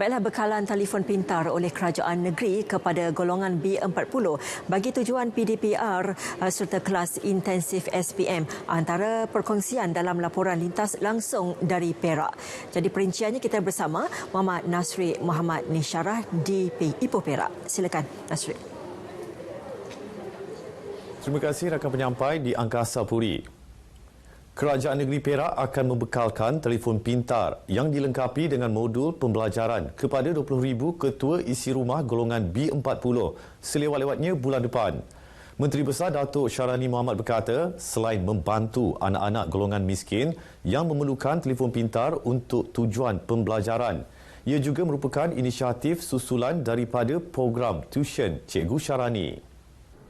Baiklah, bekalan telefon pintar oleh kerajaan negeri kepada golongan B40 bagi tujuan PDPR serta kelas intensif SPM antara perkongsian dalam laporan lintas langsung dari Perak. Jadi perinciannya kita bersama Muhammad Nasri Muhammad Nisyarah di Ipoh Perak. Silakan Nasri. Terima kasih rakan penyampai di Angkasa Puri. Kerajaan Negeri Perak akan membekalkan telefon pintar yang dilengkapi dengan modul pembelajaran kepada 20,000 ketua isi rumah golongan B40 selewat-lewatnya bulan depan. Menteri Besar Datuk Syarani Mohamad berkata, selain membantu anak-anak golongan miskin yang memerlukan telefon pintar untuk tujuan pembelajaran, ia juga merupakan inisiatif susulan daripada program tuition Cikgu Syarani.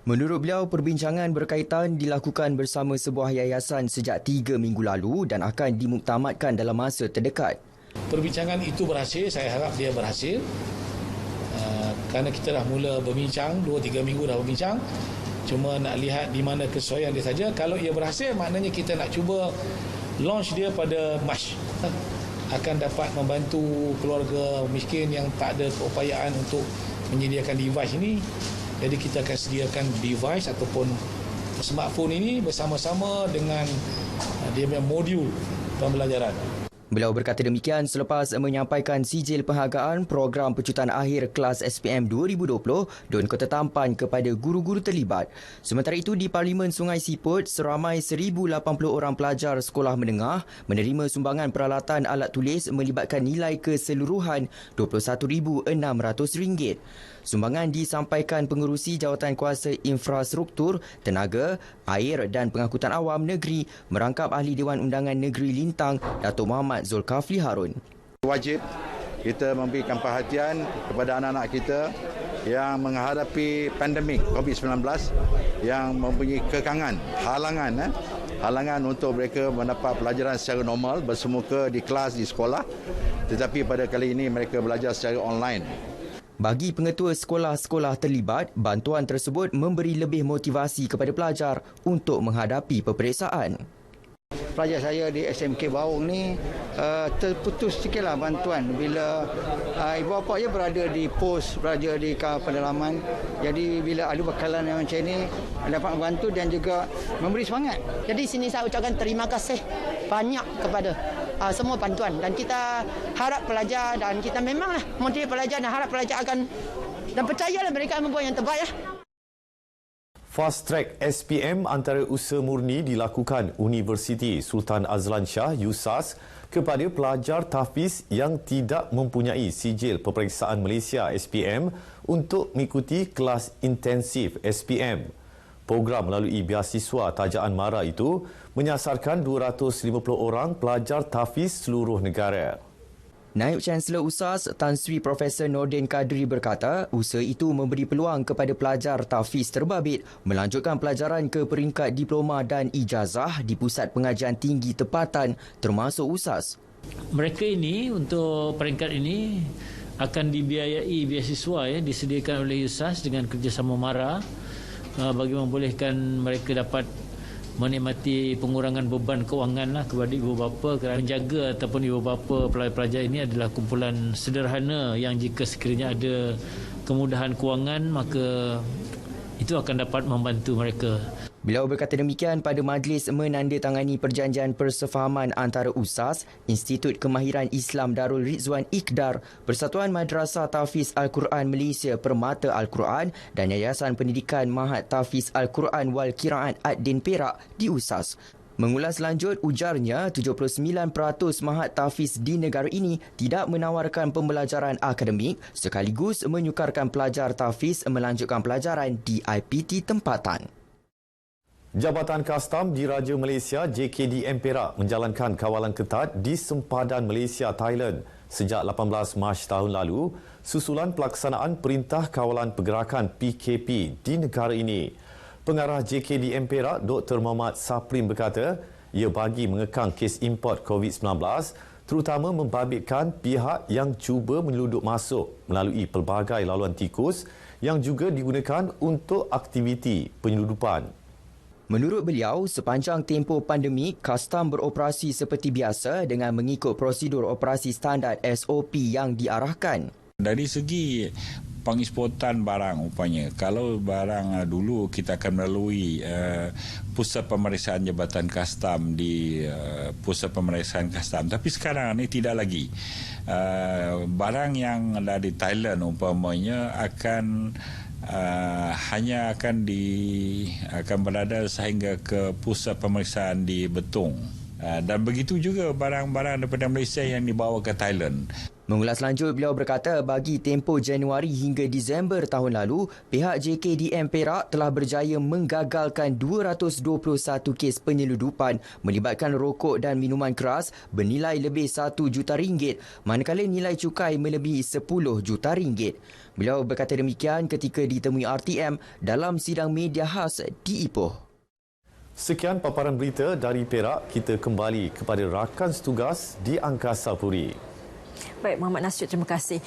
Menurut beliau, perbincangan berkaitan dilakukan bersama sebuah yayasan sejak 3 minggu lalu dan akan dimuktamadkan dalam masa terdekat. Perbincangan itu berhasil, saya harap dia berhasil. Kerana kita dah mula berbincang, 2-3 minggu dah berbincang. Cuma nak lihat di mana kesesuaian dia saja. Kalau ia berhasil, maknanya kita nak cuba launch dia pada Mac. Akan dapat membantu keluarga miskin yang tak ada keupayaan untuk menyediakan device ini. Jadi kita akan sediakan device ataupun smartphone ini bersama-sama dengan dia punya modul pembelajaran. Beliau berkata demikian selepas menyampaikan sijil penghargaan program pecutan akhir kelas SPM 2020 Dun Kota Tampan kepada guru-guru terlibat. Sementara itu, di Parlimen Sungai Siput, seramai 1,080 orang pelajar sekolah menengah menerima sumbangan peralatan alat tulis melibatkan nilai keseluruhan RM21,600. Sumbangan disampaikan pengerusi Jawatan Kuasa Infrastruktur, Tenaga, Air dan Pengangkutan Awam Negeri merangkap Ahli Dewan Undangan Negeri Lintang, Datuk Muhammad Zulkafli Harun. Wajib kita memberikan perhatian kepada anak-anak kita yang menghadapi pandemik COVID-19 yang mempunyai kekangan, halangan untuk mereka mendapat pelajaran secara normal bersemuka di kelas di sekolah, tetapi pada kali ini mereka belajar secara online. Bagi pengetua sekolah-sekolah terlibat, bantuan tersebut memberi lebih motivasi kepada pelajar untuk menghadapi peperiksaan. Pelajar saya di SMK Baung ni terputus sikitlah bantuan bila ibu bapa dia berada di pos, berada di pedalaman. Jadi bila ada bekalan yang macam ini dapat membantu dan juga memberi semangat. Jadi sini saya ucapkan terima kasih banyak kepada semua bantuan dan kita harap pelajar dan kita memanglah motivasi pelajar dan harap pelajar akan dan percayalah mereka akan membuat yang terbaik. Fast Track SPM antara usaha murni dilakukan Universiti Sultan Azlan Shah USAS kepada pelajar tahfiz yang tidak mempunyai sijil peperiksaan Malaysia SPM untuk mengikuti kelas intensif SPM. Program melalui biasiswa tajaan MARA itu menyasarkan 250 orang pelajar tahfiz seluruh negara. Naib Chancellor USAS Tan Sri Profesor Nordin Kadri berkata, usaha itu memberi peluang kepada pelajar tahfiz terbabit melanjutkan pelajaran ke peringkat diploma dan ijazah di Pusat Pengajian Tinggi Tempatan termasuk USAS. Mereka ini untuk peringkat ini akan dibiayai beasiswa disediakan oleh USAS dengan kerjasama MARA bagi membolehkan mereka dapat menikmati pengurangan beban kewangan kepada ibu bapa kerana menjaga ataupun ibu bapa pelajar ini adalah kumpulan sederhana yang jika sekiranya ada kemudahan kewangan maka itu akan dapat membantu mereka. Beliau berkata demikian pada majlis menandatangani perjanjian persefahaman antara USAS, Institut Kemahiran Islam Darul Rizwan Iqdar, Persatuan Madrasah Tahfiz Al-Quran Malaysia Permata Al-Quran dan Yayasan Pendidikan Mahat Tahfiz Al-Quran wal Qiraat Ad-Din Perak di USAS. Mengulas lanjut, ujarnya 79% mahat tahfiz di negara ini tidak menawarkan pembelajaran akademik sekaligus menyukarkan pelajar tahfiz melanjutkan pelajaran di IPT tempatan. Jabatan Kastam Diraja Malaysia JKDM Perak menjalankan kawalan ketat di sempadan Malaysia Thailand sejak 18 Mac tahun lalu susulan pelaksanaan Perintah Kawalan Pergerakan PKP di negara ini. Pengarah JKDM Perak Dr. Muhammad Saprim berkata, ia bagi mengekang kes import COVID-19 terutama membabitkan pihak yang cuba menyelundup masuk melalui pelbagai laluan tikus yang juga digunakan untuk aktiviti penyelundupan. Menurut beliau, sepanjang tempoh pandemik, kastam beroperasi seperti biasa dengan mengikut prosedur operasi standard SOP yang diarahkan. Dari segi pengeksportan barang umpamanya, kalau barang dulu kita akan melalui pusat pemeriksaan Jabatan Kastam di pusat pemeriksaan kastam, tapi sekarang ini tidak lagi. Barang yang dari Thailand umpamanya akan hanya akan berada sehingga ke pusat pemeriksaan di Betong. Dan begitu juga barang-barang daripada Malaysia yang dibawa ke Thailand. Mengulas lanjut, beliau berkata bagi tempoh Januari hingga Disember tahun lalu, pihak JKDM Perak telah berjaya menggagalkan 221 kes penyeludupan melibatkan rokok dan minuman keras bernilai lebih RM1 juta, manakala nilai cukai melebihi RM10 juta. Beliau berkata demikian ketika ditemui RTM dalam sidang media khas di Ipoh. Sekian paparan berita dari Perak. Kita kembali kepada rakan setugas di Angkasa Puri. Baik, Muhammad Nasrid, terima kasih.